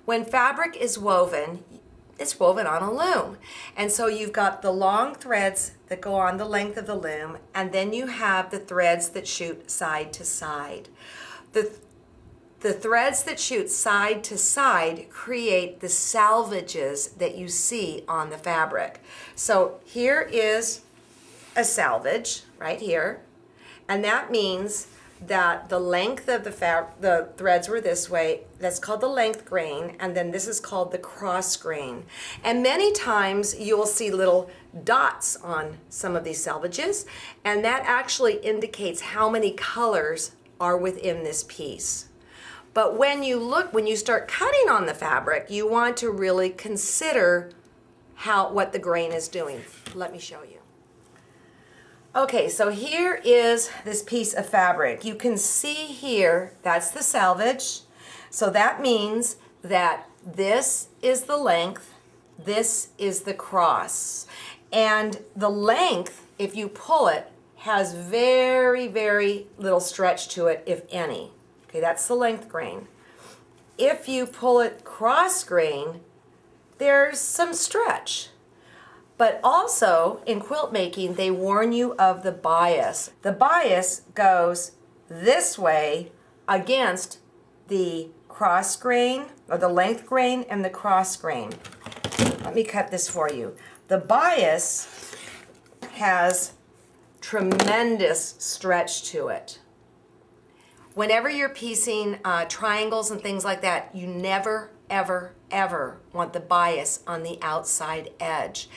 When fabric is woven, it's woven on a loom. And so you've got the long threads that go on the length of the loom, and then you have the threads that shoot side to side. The threads that shoot side to side create the salvages that you see on the fabric. So here is a salvage right here, and that means that the length of the threads were this way. That's called the length grain, and then this is called the cross grain. And many times you'll see little dots on some of these salvages, and that actually indicates how many colors are within this piece. But when you start cutting on the fabric, you want to really consider what the grain is doing. Let me show you. Okay, so here is this piece of fabric. You can see here, that's the salvage. So that means that this is the length, this is the cross. And the length, if you pull it, has very, very little stretch to it, if any. Okay, that's the length grain. If you pull it cross grain, there's some stretch. But also, in quilt making, they warn you of the bias. The bias goes this way against the cross grain, or the length grain and the cross grain. Let me cut this for you. The bias has tremendous stretch to it. Whenever you're piecing triangles and things like that, you never, ever, ever want the bias on the outside edge.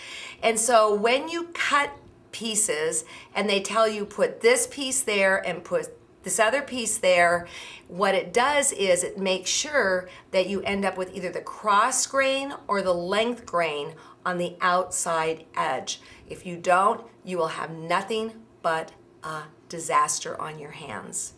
And so when you cut pieces and they tell you put this piece there and put this other piece there, what it does is it makes sure that you end up with either the cross grain or the length grain on the outside edge. If you don't, you will have nothing but a disaster on your hands.